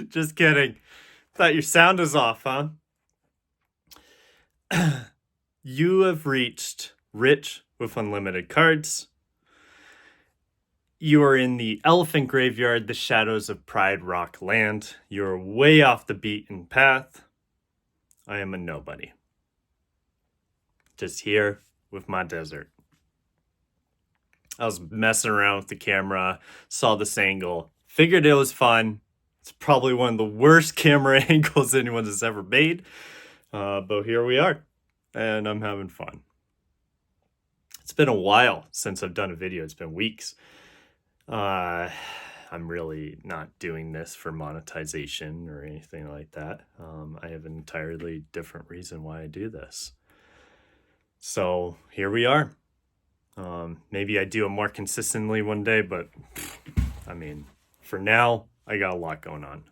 Just kidding. Thought your sound was off, huh? You have reached Rich with Unlimited Cards. You are in the Elephant Graveyard, the shadows of Pride Rock land. You're way off the beaten path. I am a nobody. Just here with my desert. I was messing around with the camera, saw this angle, figured it was fun. It's probably one of the worst camera angles anyone has ever made. But here we are, and I'm having fun. It's been a while since I've done a video. It's been weeks. I'm really not doing this for monetization or anything like that. I have an entirely different reason why I do this. So here we are. Maybe I do it more consistently one day, but I mean, for now, I got a lot going on.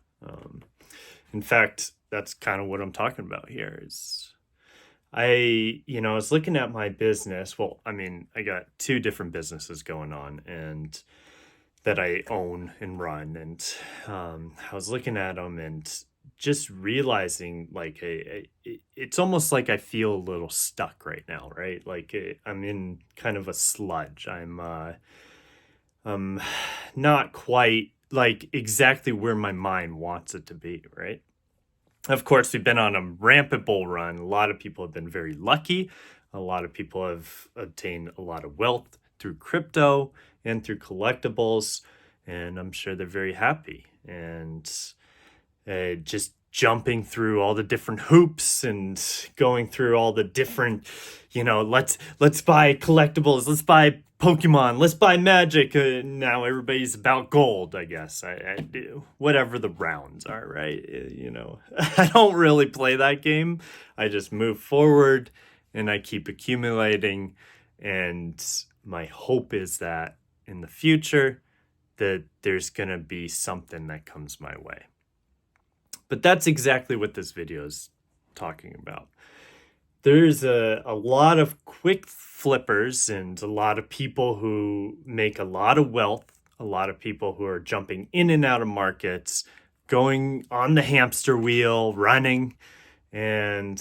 In fact, that's kind of what I'm talking about here is I was looking at my business. Well, I mean, I got two different businesses going on and that I own and run. And I was looking at them and just realizing like it's almost like I feel a little stuck right now, right? Like I'm in kind of a sludge. I'm not quite like exactly where my mind wants it to be, right? Of course, we've been on a rampant bull run. A lot of people have been very lucky. A lot of people have obtained a lot of wealth through crypto and through collectibles, and I'm sure they're very happy. And just jumping through all the different hoops and going through all the different, let's buy collectibles, let's buy Pokemon, let's buy Magic. Now everybody's about gold, I guess. I do whatever the rounds are, right? I don't really play that game. I just move forward and I keep accumulating. And my hope is that in the future that there's gonna be something that comes my way. But that's exactly what this video is talking about. There's a lot of quick flippers and a lot of people who make a lot of wealth, a lot of people who are jumping in and out of markets, going on the hamster wheel, running. And,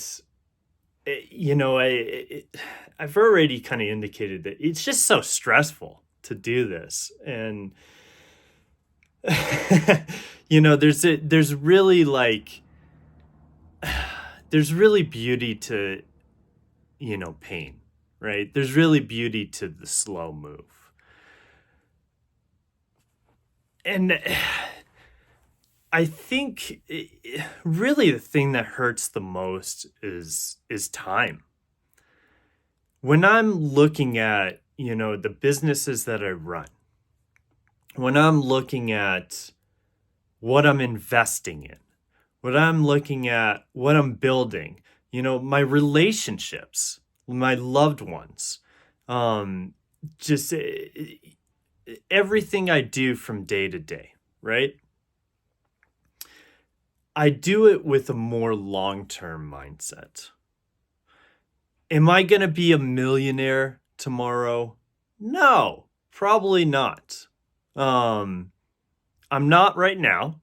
I've already kind of indicated that it's just so stressful to do this. And, there's really beauty to, pain, right? There's really beauty to the slow move. And I think really the thing that hurts the most is time. When I'm looking at, the businesses that I run, when I'm looking at what I'm investing in, when I'm looking at what I'm building, my relationships, my loved ones, just everything I do from day to day, right? I do it with a more long-term mindset. Am I going to be a millionaire tomorrow? No, probably not. I'm not right now.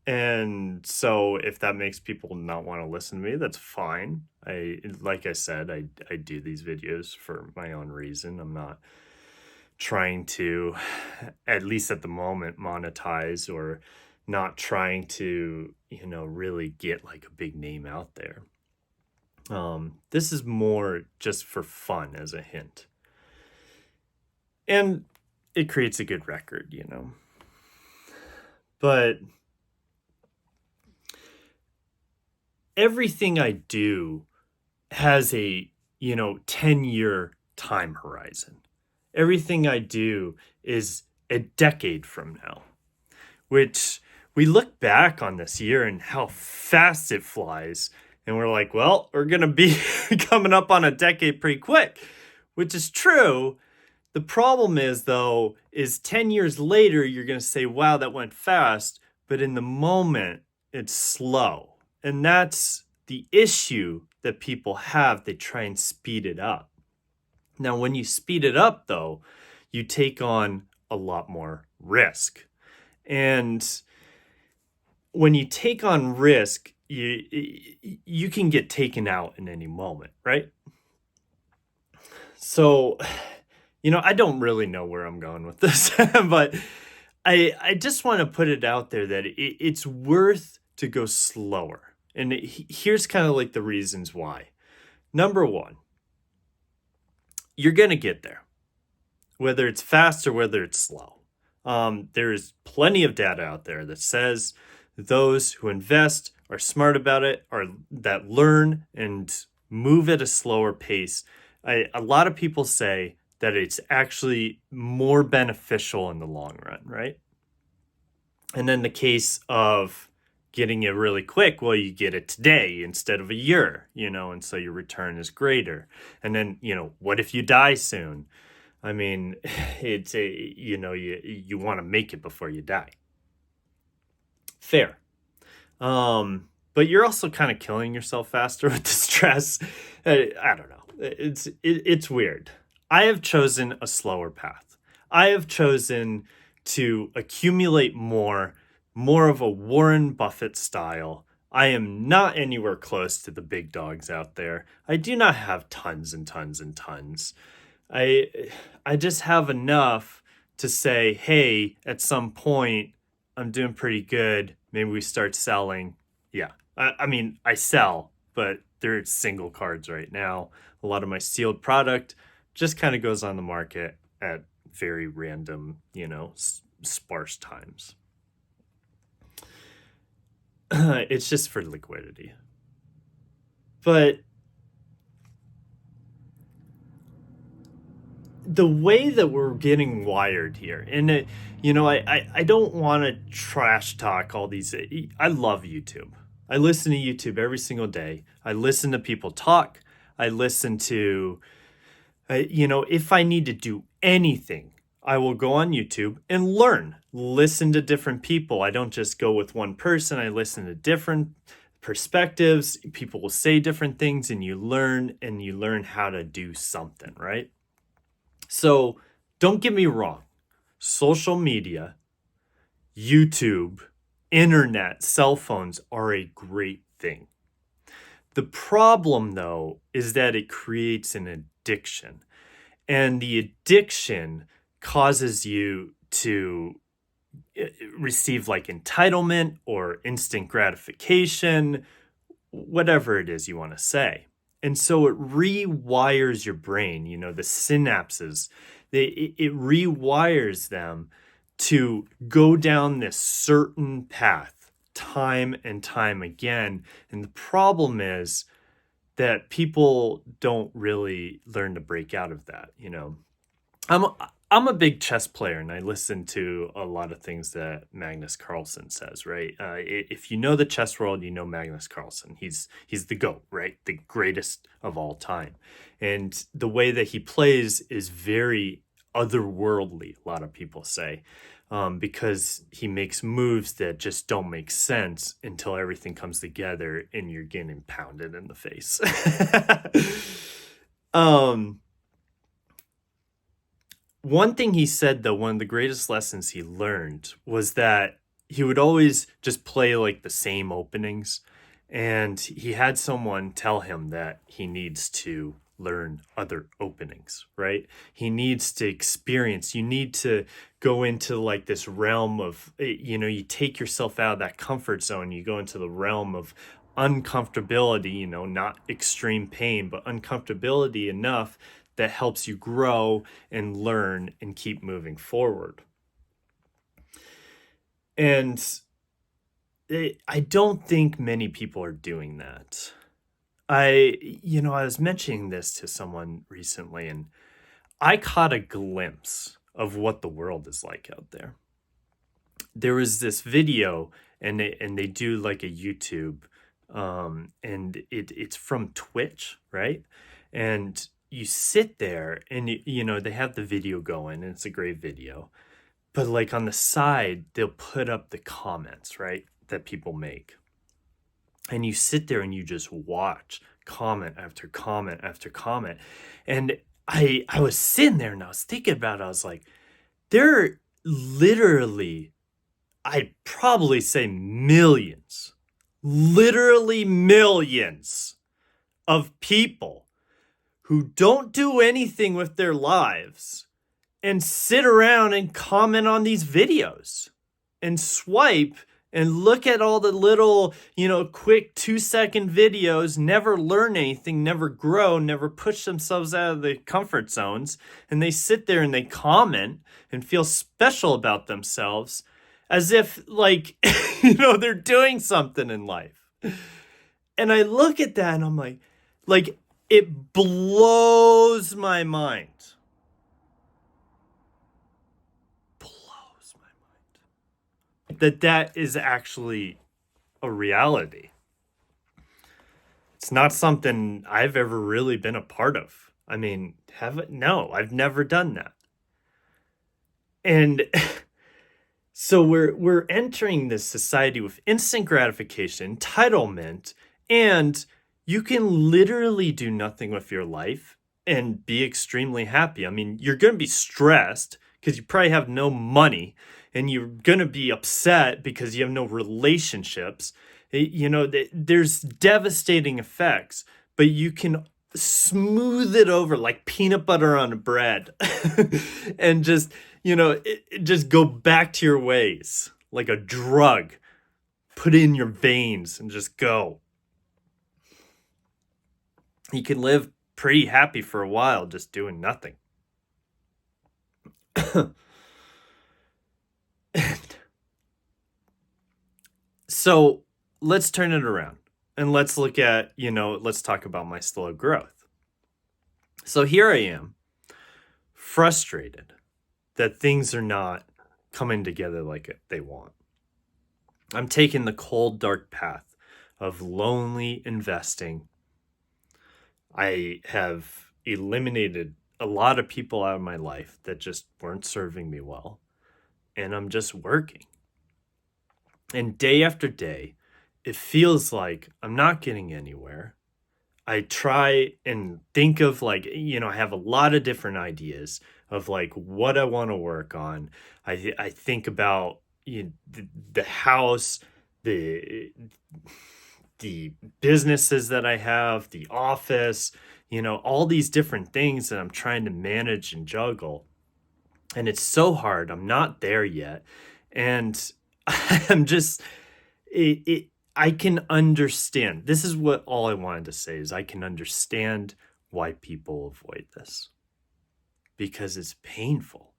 And so if that makes people not want to listen to me, that's fine. Like I said, I do these videos for my own reason. I'm not trying to, at least at the moment, monetize or not trying to, really get like a big name out there. This is more just for fun as a hint. And it creates a good record, But everything I do has a, 10-year time horizon. Everything I do is a decade from now, which we look back on this year and how fast it flies. And we're like, well, we're going to be coming up on a decade pretty quick, which is true. The problem is, though, is 10 years later, you're going to say, wow, that went fast. But in the moment, it's slow. And that's the issue that people have. They try and speed it up. Now, when you speed it up, though, you take on a lot more risk. And when you take on risk, you can get taken out in any moment, right? So, I don't really know where I'm going with this, but I just want to put it out there that it's worth to go slower. And here's kind of like the reasons why. Number one, you're going to get there, whether it's fast or whether it's slow. There's plenty of data out there that says those who invest are smart about it, or that learn and move at a slower pace. A lot of people say that it's actually more beneficial in the long run, right? And then the case of getting it really quick, well, you get it today instead of a year, and so your return is greater. And then, what if you die soon? I mean, it's you want to make it before you die. Fair. But you're also kind of killing yourself faster with the stress. I don't know. It's weird. I have chosen a slower path. I have chosen to accumulate more of a Warren Buffett style. I am not anywhere close to the big dogs out there. I do not have tons and tons and tons. I just have enough to say, hey, at some point, I'm doing pretty good. Maybe we start selling. Yeah. I mean, I sell, but they're single cards right now. A lot of my sealed product just kind of goes on the market at very random, sparse times. It's just for liquidity. But the way that we're getting wired here, and I don't want to trash talk all these. I love YouTube. I listen to YouTube every single day. I listen to people talk. I listen to, if I need to do anything, I will go on YouTube and learn, listen to different people. I don't just go with one person. I listen to different perspectives. People will say different things, and you learn how to do something, right? So don't get me wrong. Social media, YouTube, internet, cell phones are a great thing. The problem, though, is that it creates an addiction. And the addiction causes you to receive like entitlement or instant gratification, whatever it is you want to say. And so it rewires your brain, the synapses. It rewires them to go down this certain path time and time again. And the problem is that people don't really learn to break out of that. I'm a big chess player, and I listen to a lot of things that Magnus Carlsen says, right? If you know the chess world, you know Magnus Carlsen. He's the GOAT, right? The greatest of all time. And the way that he plays is very otherworldly, a lot of people say, because he makes moves that just don't make sense until everything comes together and you're getting pounded in the face. One thing he said, though, one of the greatest lessons he learned was that he would always just play like the same openings. And he had someone tell him that he needs to learn other openings, right? He needs to experience. You need to go into like this realm of, you take yourself out of that comfort zone. You go into the realm of uncomfortability, not extreme pain, but uncomfortability enough that helps you grow and learn and keep moving forward. And I don't think many people are doing that. I was mentioning this to someone recently, and I caught a glimpse of what the world is like out there. There was this video, and they do like a YouTube, and it's from Twitch, right? And you sit there and they have the video going, and it's a great video, but like on the side they'll put up the comments, right, that people make, and you sit there and you just watch comment after comment after comment. And I was sitting there and I was thinking about it. I was like, they're literally, I'd probably say millions, literally millions of people who don't do anything with their lives and sit around and comment on these videos and swipe and look at all the little, quick 2-second videos, never learn anything, never grow, never push themselves out of the comfort zones. And they sit there and they comment and feel special about themselves as if, like, they're doing something in life. And I look at that and I'm like, it blows my mind. That is actually a reality. It's not something I've ever really been a part of. I mean, no, I've never done that. And so we're entering this society with instant gratification, entitlement, and you can literally do nothing with your life and be extremely happy. I mean, you're going to be stressed because you probably have no money, and you're going to be upset because you have no relationships. There's devastating effects, but you can smooth it over like peanut butter on bread and just, just go back to your ways like a drug. Put it in your veins and just go. You can live pretty happy for a while just doing nothing. So let's turn it around and let's look at, let's talk about my slow growth. So here I am, frustrated that things are not coming together like they want. I'm taking the cold, dark path of lonely investing. I have eliminated a lot of people out of my life that just weren't serving me well. And I'm just working. And day after day, it feels like I'm not getting anywhere. I try and think of I have a lot of different ideas of like what I want to work on. I think about the house, the businesses that I have, the office, all these different things that I'm trying to manage and juggle. And it's so hard. I'm not there yet. And I'm just, I can understand. This is what all I wanted to say is I can understand why people avoid this. Because it's painful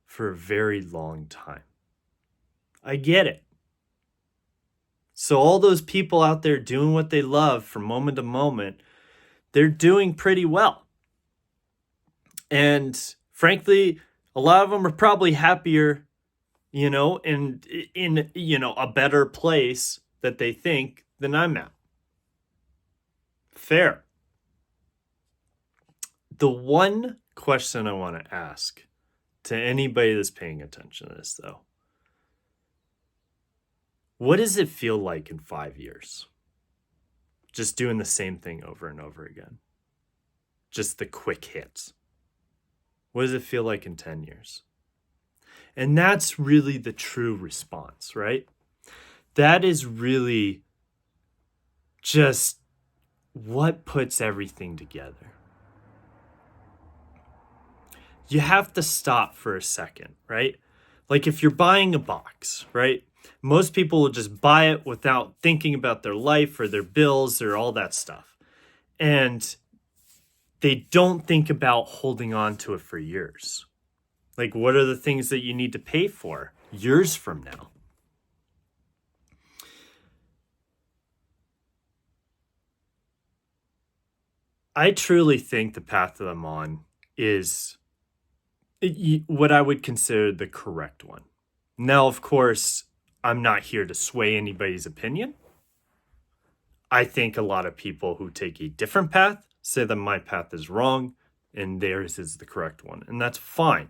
for a very long time. I get it. So all those people out there doing what they love from moment to moment, they're doing pretty well. And frankly, a lot of them are probably happier, and in, a better place that they think than I'm at. Fair. The one question I want to ask to anybody that's paying attention to this, though, what does it feel like in 5 years? Just doing the same thing over and over again. Just the quick hits. What does it feel like in 10 years? And that's really the true response, right? That is really just what puts everything together. You have to stop for a second, right? Like if you're buying a box, right? Most people will just buy it without thinking about their life or their bills or all that stuff. And they don't think about holding on to it for years. Like, what are the things that you need to pay for years from now? I truly think the path that I'm on is what I would consider the correct one. Now, of course, I'm not here to sway anybody's opinion. I think a lot of people who take a different path say that my path is wrong and theirs is the correct one. And that's fine.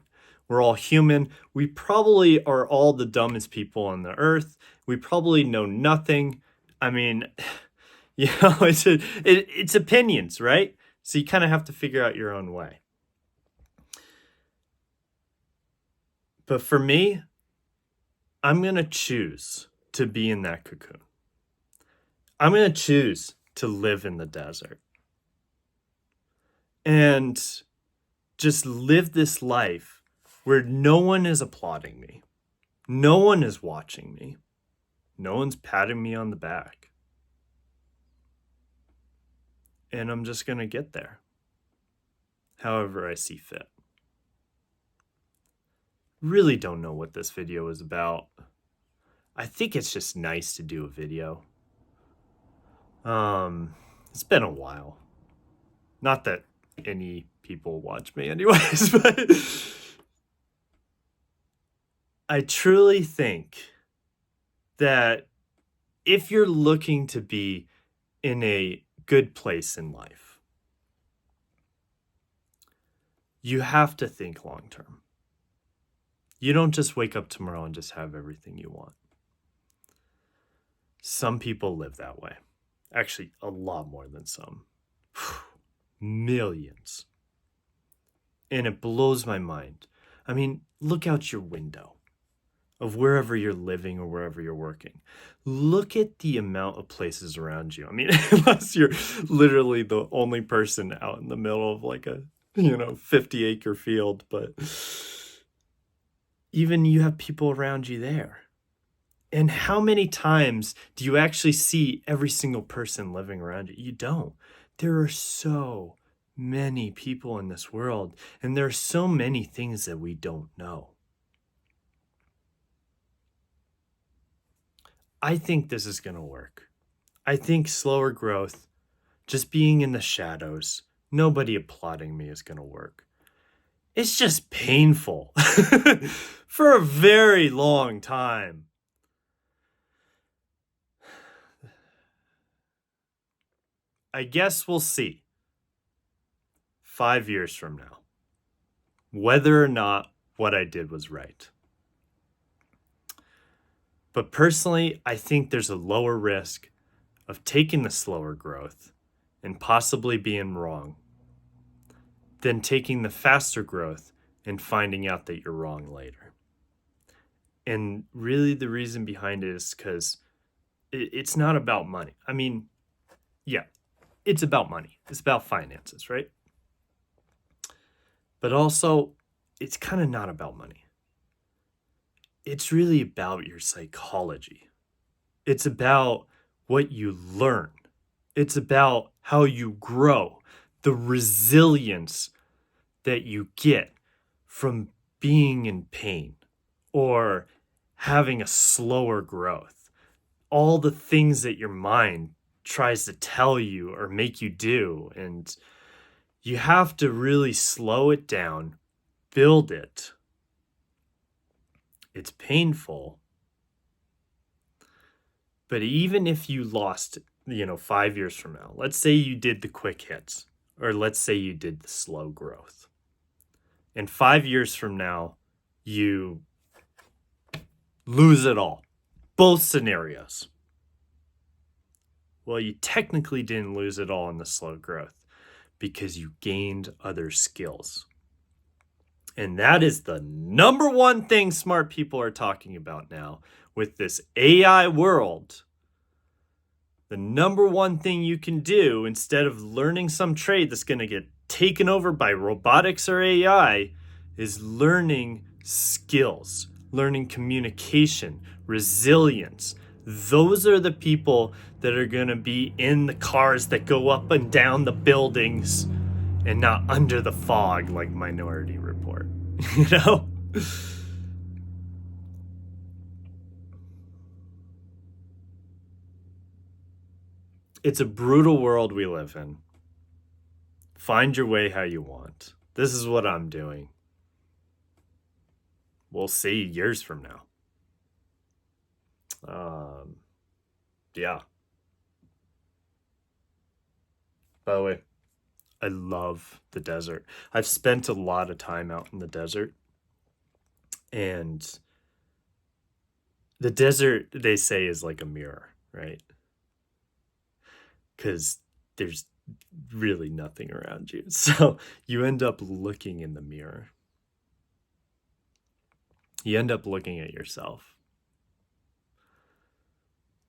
We're all human. We probably are all the dumbest people on the earth. We probably know nothing. I mean, it's opinions, right? So you kind of have to figure out your own way. But for me, I'm going to choose to be in that cocoon. I'm going to choose to live in the desert and just live this life where no one is applauding me. No one is watching me. No one's patting me on the back. And I'm just going to get there however I see fit. Really don't know what this video is about. I think it's just nice to do a video. It's been a while. Not that any people watch me anyways, but I truly think that if you're looking to be in a good place in life, you have to think long term. You don't just wake up tomorrow and just have everything you want. Some people live that way. Actually, a lot more than some. Millions. And it blows my mind. I mean, look out your window of wherever you're living or wherever you're working. Look at the amount of places around you. I mean, unless you're literally the only person out in the middle of like a, 50-acre field, but even you have people around you there. And how many times do you actually see every single person living around you? You don't. There are so many people in this world, and there are so many things that we don't know. I think this is going to work. I think slower growth, just being in the shadows, nobody applauding me is going to work. It's just painful for a very long time. I guess we'll see 5 years from now whether or not what I did was right. But personally, I think there's a lower risk of taking the slower growth and possibly being wrong than taking the faster growth and finding out that you're wrong later. And really the reason behind it is because it's not about money. I mean, yeah, it's about money. It's about finances, right? But also, it's kind of not about money. It's really about your psychology. It's about what you learn. It's about how you grow, the resilience that you get from being in pain or having a slower growth. All the things that your mind tries to tell you or make you do. And you have to really slow it down, build it. It's painful. But even if you lost, 5 years from now, let's say you did the quick hits, or let's say you did the slow growth. And 5 years from now, you lose it all. Both scenarios. Well, you technically didn't lose it all in the slow growth because you gained other skills. And that is the number one thing smart people are talking about now with this AI world. The number one thing you can do instead of learning some trade that's going to get taken over by robotics or AI is learning skills, learning communication, resilience. Those are the people that are going to be in the cars that go up and down the buildings and not under the fog like Minority Report. It's a brutal world we live in. Find your way how you want. This is what I'm doing. We'll see years from now. Yeah. By the way, I love the desert. I've spent a lot of time out in the desert. And the desert, they say, is like a mirror, right? Because there's really nothing around you. So you end up looking in the mirror. You end up looking at yourself.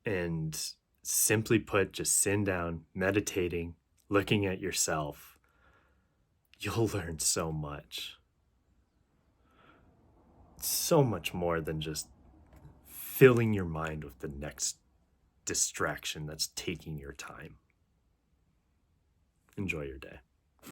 And simply put, just sitting down, meditating, looking at yourself, you'll learn so much. So much more than just filling your mind with the next distraction that's taking your time. Enjoy your day.